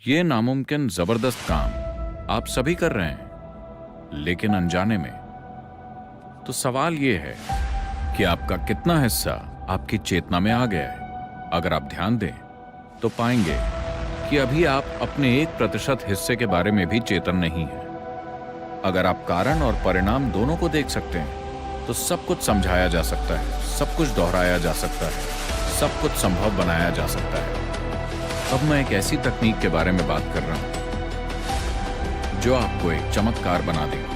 ये नामुमकिन जबरदस्त काम आप सभी कर रहे हैं, लेकिन अनजाने में। तो सवाल ये है कि आपका कितना हिस्सा आपकी चेतना में आ गया है। अगर आप ध्यान दें तो पाएंगे कि अभी आप अपने 1% हिस्से के बारे में भी चेतन नहीं है। अगर आप कारण और परिणाम दोनों को देख सकते हैं तो सब कुछ समझाया जा सकता है, सब कुछ दोहराया जा सकता है, सब कुछ संभव बनाया जा सकता है। अब मैं एक ऐसी तकनीक के बारे में बात कर रहा हूं जो आपको एक चमत्कार बना देगा।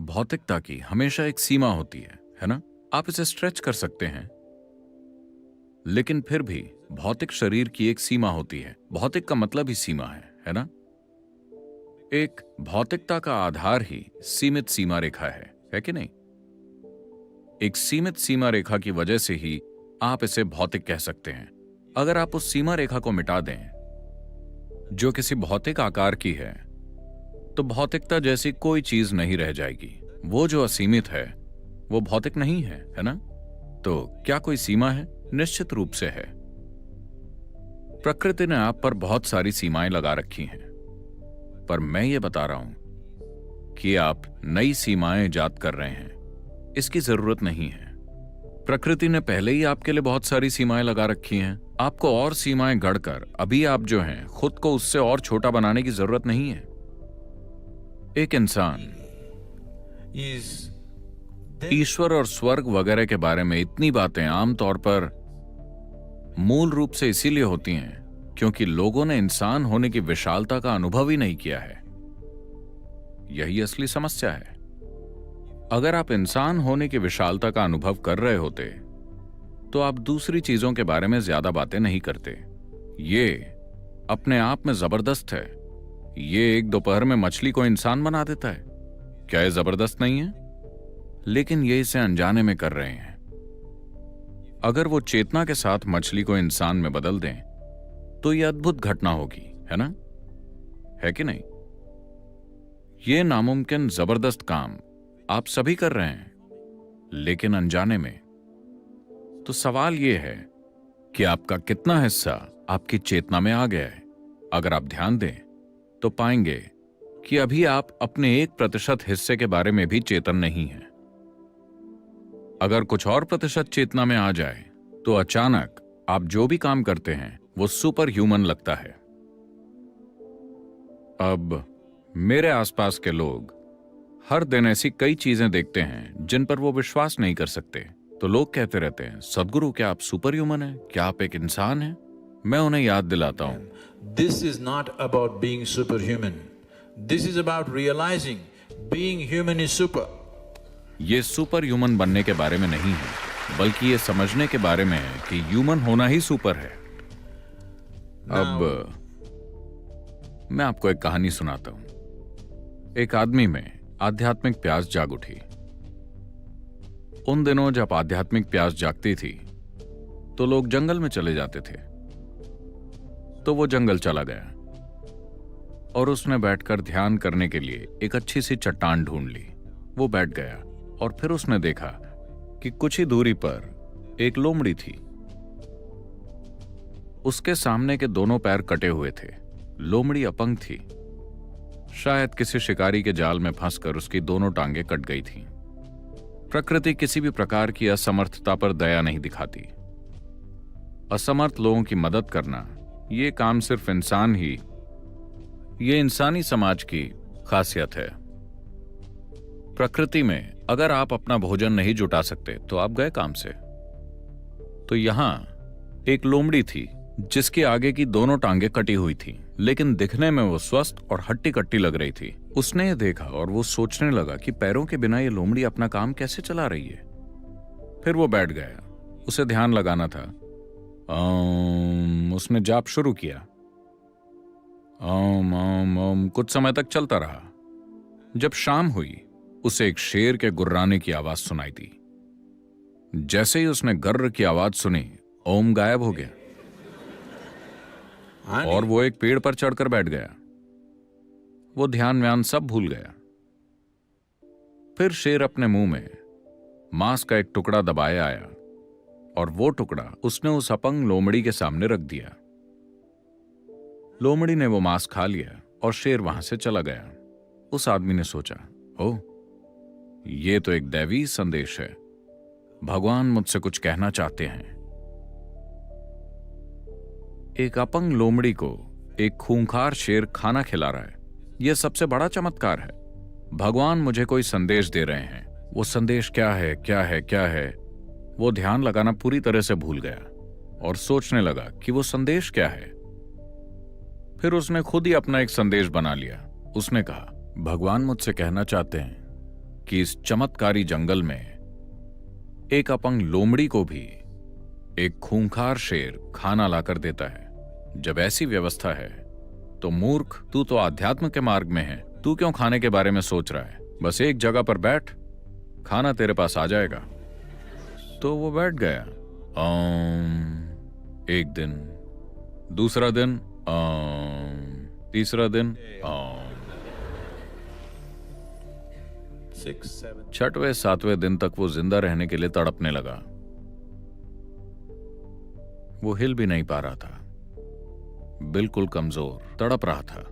भौतिकता की हमेशा एक सीमा होती है ना? आप इसे स्ट्रेच कर सकते हैं, लेकिन फिर भी भौतिक शरीर की एक सीमा होती है। भौतिक का मतलब ही सीमा है ना? एक भौतिकता का आधार ही सीमित सीमा रेखा है कि नहीं? एक सीमित सीमा रेखा की वजह से ही आप इसे भौतिक कह सकते हैं। अगर आप उस सीमा रेखा को मिटा दें जो किसी भौतिक आकार की है, तो भौतिकता जैसी कोई चीज नहीं रह जाएगी। वो जो असीमित है वो भौतिक नहीं है ना? तो क्या कोई सीमा है? निश्चित रूप से है। प्रकृति ने आप पर बहुत सारी सीमाएं लगा रखी हैं, पर मैं ये बता रहा हूं कि आप नई सीमाएं ईजाद कर रहे हैं। इसकी जरूरत नहीं है। प्रकृति ने पहले ही आपके लिए बहुत सारी सीमाएं लगा रखी हैं। आपको और सीमाएं गढ़कर अभी आप जो हैं खुद को उससे और छोटा बनाने की जरूरत नहीं है। एक इंसान ईश्वर और स्वर्ग वगैरह के बारे में इतनी बातें आमतौर पर मूल रूप से इसीलिए होती हैं क्योंकि लोगों ने इंसान होने की विशालता का अनुभव ही नहीं किया है। यही असली समस्या है। अगर आप इंसान होने की विशालता का अनुभव कर रहे होते तो आप दूसरी चीजों के बारे में ज्यादा बातें नहीं करते। ये अपने आप में जबरदस्त है। ये एक दोपहर में मछली को इंसान बना देता है। क्या ये जबरदस्त नहीं है? लेकिन ये इसे अनजाने में कर रहे हैं। अगर वो चेतना के साथ मछली को इंसान में बदल दें तो ये अद्भुत घटना होगी, है ना? है कि नहीं? ये नामुमकिन जबरदस्त काम आप सभी कर रहे हैं, लेकिन अनजाने में। तो सवाल ये है कि आपका कितना हिस्सा आपकी चेतना में आ गया है। अगर आप ध्यान दें तो पाएंगे कि अभी आप अपने 1% हिस्से के बारे में भी चेतन नहीं है। अगर कुछ और प्रतिशत चेतना में आ जाए तो अचानक आप जो भी काम करते हैं वो सुपर ह्यूमन लगता है। अब मेरे आसपास के लोग हर दिन ऐसी कई चीजें देखते हैं जिन पर वो विश्वास नहीं कर सकते। तो लोग कहते रहते हैं, सदगुरु क्या आप सुपर ह्यूमन हैं? क्या आप एक इंसान हैं? मैं उन्हें याद दिलाता हूं, This is not about being superhuman. This is about realizing being human is super. ये सुपर ह्यूमन बनने के बारे में नहीं है, बल्कि ये समझने के बारे में है कि ह्यूमन होना ही सुपर है। अब मैं आपको एक कहानी सुनाता हूं। एक आदमी में आध्यात्मिक प्यास जाग उठी। उन दिनों जब आध्यात्मिक प्यास जागती थी तो लोग जंगल में चले जाते थे। तो वो जंगल चला गया और उसने बैठकर ध्यान करने के लिए एक अच्छी सी चट्टान ढूंढ ली। वो बैठ गया और फिर उसने देखा कि कुछ ही दूरी पर एक लोमड़ी थी। उसके सामने के दोनों पैर कटे हुए थे। लोमड़ी अपंग थी। शायद किसी शिकारी के जाल में फंसकर उसकी दोनों टांगें कट गई थीं। प्रकृति किसी भी प्रकार की असमर्थता पर दया नहीं दिखाती। असमर्थ लोगों की मदद करना ये काम सिर्फ ये इंसानी समाज की खासियत है। प्रकृति में अगर आप अपना भोजन नहीं जुटा सकते तो आप गए काम से। तो यहां एक लोमड़ी थी जिसके आगे की दोनों टांगें कटी हुई थी, लेकिन दिखने में वो स्वस्थ और हट्टी कट्टी लग रही थी। उसने ये देखा और वो सोचने लगा कि पैरों के बिना ये लोमड़ी अपना काम कैसे चला रही है। फिर वो बैठ गया। उसे ध्यान लगाना था। उसने जाप शुरू किया। ओम ओम ओम कुछ समय तक चलता रहा। जब शाम हुई उसे एक शेर के गुर्राने की आवाज सुनाई दी। जैसे ही उसने गर्र की आवाज सुनी, ओम गायब हो गया और वो एक पेड़ पर चढ़कर बैठ गया। वो ध्यान व्यान सब भूल गया। फिर शेर अपने मुंह में मांस का एक टुकड़ा दबाए आया और वो टुकड़ा उसने उस अपंग लोमड़ी के सामने रख दिया। लोमड़ी ने वो मांस खा लिया और शेर वहां से चला गया। उस आदमी ने सोचा, ओह, ये तो एक दैवी संदेश है। भगवान मुझसे कुछ कहना चाहते हैं। एक अपंग लोमड़ी को एक खूंखार शेर खाना खिला रहा है। यह सबसे बड़ा चमत्कार है। भगवान मुझे कोई संदेश दे रहे हैं। वो संदेश क्या है, क्या है, क्या है? वो ध्यान लगाना पूरी तरह से भूल गया और सोचने लगा कि वो संदेश क्या है। फिर उसने खुद ही अपना एक संदेश बना लिया। उसने कहा, भगवान मुझसे कहना चाहते हैं कि इस चमत्कारी जंगल में एक अपंग लोमड़ी को भी एक खूंखार शेर खाना लाकर देता है। जब ऐसी व्यवस्था है तो मूर्ख, तू तो आध्यात्म के मार्ग में है। तू क्यों खाने के बारे में सोच रहा है? बस एक जगह पर बैठ, खाना तेरे पास आ जाएगा। तो वो बैठ गया। एक दिन, दूसरा दिन, तीसरा दिन, 6, 7. छठवें सातवें दिन तक वो जिंदा रहने के लिए तड़पने लगा। वो हिल भी नहीं पा रहा था, बिल्कुल कमजोर तड़प रहा था।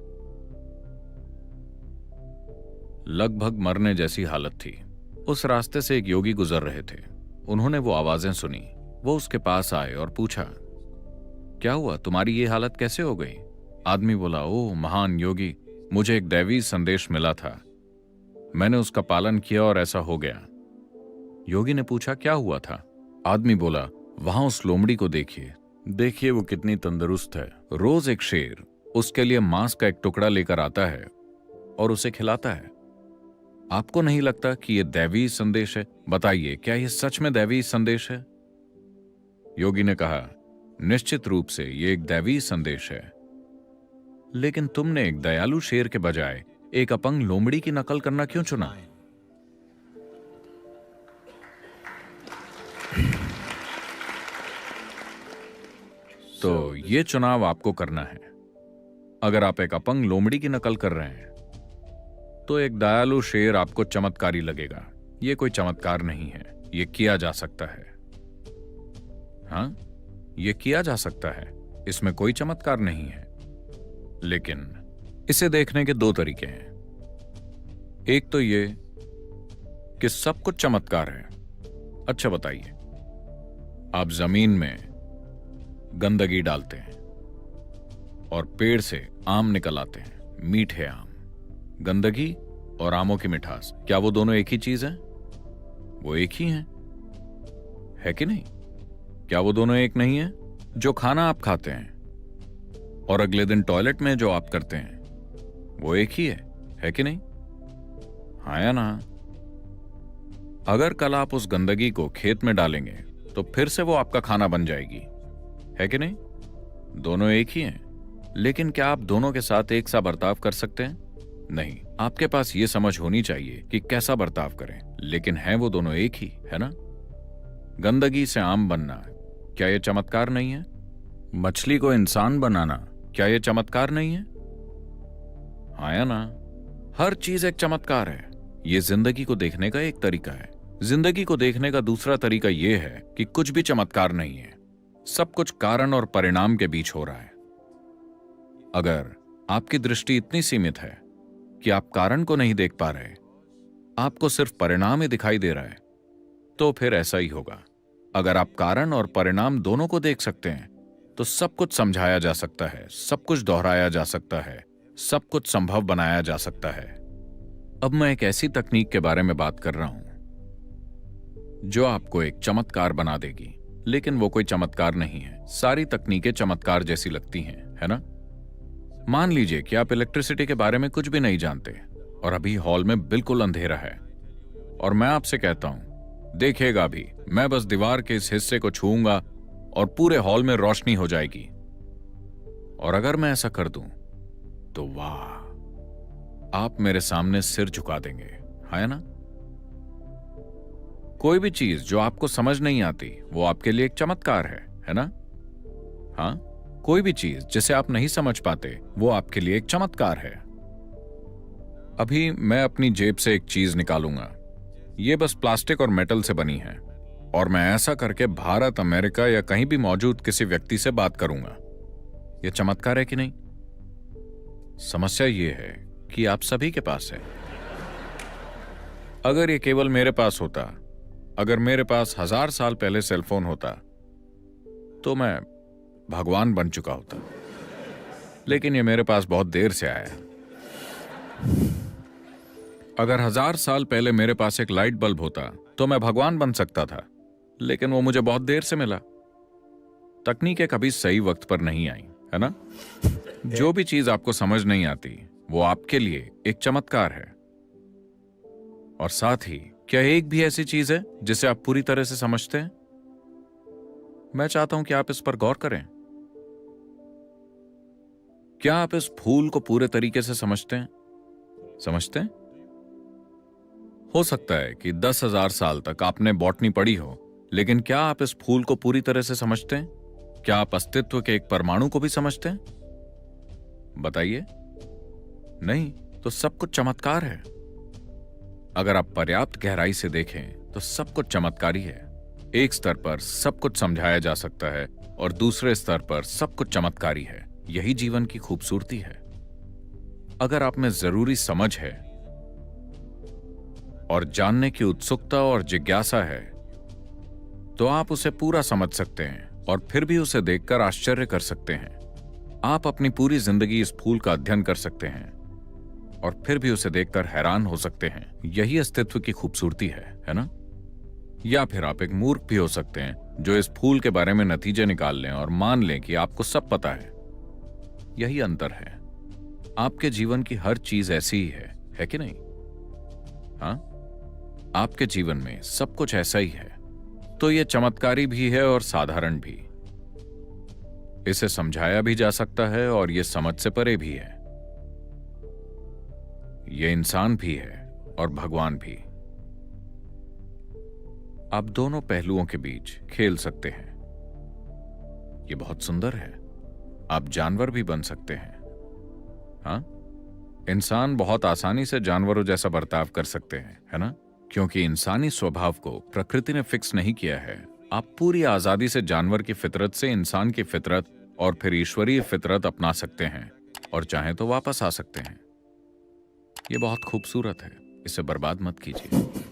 लगभग मरने जैसी हालत थी। उस रास्ते से एक योगी गुजर रहे थे। उन्होंने वो आवाजें सुनी। वो उसके पास आए और पूछा, क्या हुआ, तुम्हारी ये हालत कैसे हो गई? आदमी बोला, ओह महान योगी, मुझे एक दैवी संदेश मिला था। मैंने उसका पालन किया और ऐसा हो गया। योगी ने पूछा, क्या हुआ था? आदमी बोला, वहां उस लोमड़ी को देखिए, देखिए वो कितनी तंदुरुस्त है। रोज एक शेर उसके लिए मांस का एक टुकड़ा लेकर आता है और उसे खिलाता है। आपको नहीं लगता कि यह दैवी संदेश है? बताइए, क्या यह सच में दैवी संदेश है? योगी ने कहा, निश्चित रूप से यह एक दैवी संदेश है, लेकिन तुमने एक दयालु शेर के बजाय एक अपंग लोमड़ी की नकल करना क्यों चुना? तो ये चुनाव आपको करना है। अगर आप एक अपंग लोमड़ी की नकल कर रहे हैं तो एक दयालु शेर आपको चमत्कारी लगेगा। यह कोई चमत्कार नहीं है, यह किया जा सकता है। हां, यह किया जा सकता है, इसमें कोई चमत्कार नहीं है। लेकिन इसे देखने के दो तरीके हैं। एक तो ये कि सब कुछ चमत्कार है। अच्छा बताइए, आप जमीन में गंदगी डालते हैं और पेड़ से आम निकल आते हैं, मीठे आम। गंदगी और आमों की मिठास, क्या वो दोनों एक ही चीज है? वो एक ही हैं, है कि नहीं? क्या वो दोनों एक नहीं है? जो खाना आप खाते हैं और अगले दिन टॉयलेट में जो आप करते हैं, वो एक ही है कि नहीं? हाँ या ना? अगर कल आप उस गंदगी को खेत में डालेंगे तो फिर से वो आपका खाना बन जाएगी, है कि नहीं? दोनों एक ही हैं। लेकिन क्या आप दोनों के साथ एक सा बर्ताव कर सकते हैं? नहीं। आपके पास ये समझ होनी चाहिए कि कैसा बर्ताव करें, लेकिन हैं वो दोनों एक ही, है ना? गंदगी से आम बनना, क्या यह चमत्कार नहीं है? मछली को इंसान बनाना, क्या यह चमत्कार नहीं है? हाँ या ना? हर चीज एक चमत्कार है। यह जिंदगी को देखने का एक तरीका है। जिंदगी को देखने का दूसरा तरीका यह है कि कुछ भी चमत्कार नहीं है, सब कुछ कारण और परिणाम के बीच हो रहा है। अगर आपकी दृष्टि इतनी सीमित है कि आप कारण को नहीं देख पा रहे, आपको सिर्फ परिणाम ही दिखाई दे रहा है, तो फिर ऐसा ही होगा। अगर आप कारण और परिणाम दोनों को देख सकते हैं तो सब कुछ समझाया जा सकता है, सब कुछ दोहराया जा सकता है, सब कुछ संभव बनाया जा सकता है। अब मैं एक ऐसी तकनीक के बारे में बात कर रहा हूं जो आपको एक चमत्कार बना देगी, लेकिन वो कोई चमत्कार नहीं है। सारी तकनीकें चमत्कार जैसी लगती हैं, है ना? मान लीजिए कि आप इलेक्ट्रिसिटी के बारे में कुछ भी नहीं जानते और अभी हॉल में बिल्कुल अंधेरा है और मैं आपसे कहता हूं, देखिएगा अभी मैं बस दीवार के इस हिस्से को छूऊंगा और पूरे हॉल में रोशनी हो जाएगी। और अगर मैं ऐसा कर दूं तो वाह, आप मेरे सामने सिर झुका देंगे, है ना? कोई भी चीज जो आपको समझ नहीं आती वो आपके लिए एक चमत्कार है ना? हाँ, कोई भी चीज जिसे आप नहीं समझ पाते वो आपके लिए एक चमत्कार है। अभी मैं अपनी जेब से एक चीज निकालूंगा, ये बस प्लास्टिक और मेटल से बनी है। और मैं ऐसा करके भारत, अमेरिका या कहीं भी मौजूद किसी व्यक्ति से बात करूंगा। यह चमत्कार है कि नहीं? समस्या यह है कि आप सभी के पास है। अगर ये केवल मेरे पास होता, अगर मेरे पास 1000 साल पहले सेलफोन होता, तो मैं भगवान बन चुका होता। लेकिन ये मेरे पास बहुत देर से आया। अगर 1000 साल पहले मेरे पास एक लाइट बल्ब होता, तो मैं भगवान बन सकता था, लेकिन वो मुझे बहुत देर से मिला। तकनीकें कभी सही वक्त पर नहीं आई, है ना? जो भी चीज आपको समझ नहीं आती, वो आपके लिए एक चमत्कार है। और साथ ही, क्या एक भी ऐसी चीज है जिसे आप पूरी तरह से समझते हैं? मैं चाहता हूं कि आप इस पर गौर करें। क्या आप इस फूल को पूरे तरीके से समझते हैं? समझते हैं? हो सकता है कि 10,000 साल तक आपने बॉटनी पढ़ी हो, लेकिन क्या आप इस फूल को पूरी तरह से समझते हैं? क्या आप अस्तित्व के एक परमाणु को भी समझते हैं? बताइए। नहीं, तो सब कुछ चमत्कार है। अगर आप पर्याप्त गहराई से देखें तो सब कुछ चमत्कारी है। एक स्तर पर सब कुछ समझाया जा सकता है और दूसरे स्तर पर सब कुछ चमत्कारी है। यही जीवन की खूबसूरती है। अगर आप में जरूरी समझ है और जानने की उत्सुकता और जिज्ञासा है, तो आप उसे पूरा समझ सकते हैं और फिर भी उसे देखकर आश्चर्य कर सकते हैं। आप अपनी पूरी जिंदगी इस फूल का अध्ययन कर सकते हैं और फिर भी उसे देखकर हैरान हो सकते हैं। यही अस्तित्व की खूबसूरती है ना? या फिर आप एक मूर्ख भी हो सकते हैं जो इस फूल के बारे में नतीजे निकाल लें और मान लें कि आपको सब पता है। यही अंतर है। आपके जीवन की हर चीज ऐसी ही है कि नहीं? हाँ, आपके जीवन में सब कुछ ऐसा ही है। तो यह चमत्कारी भी है और साधारण भी। इसे समझाया भी जा सकता है और यह समझ से परे भी है। यह इंसान भी है और भगवान भी। आप दोनों पहलुओं के बीच खेल सकते हैं। यह बहुत सुंदर है। आप जानवर भी बन सकते हैं। हाँ, इंसान बहुत आसानी से जानवरों जैसा बर्ताव कर सकते हैं, है ना? क्योंकि इंसानी स्वभाव को प्रकृति ने फिक्स नहीं किया है। आप पूरी आजादी से जानवर की फितरत से इंसान की फितरत और फिर ईश्वरीय फितरत अपना सकते हैं और चाहें तो वापस आ सकते हैं। यह बहुत खूबसूरत है। इसे बर्बाद मत कीजिए।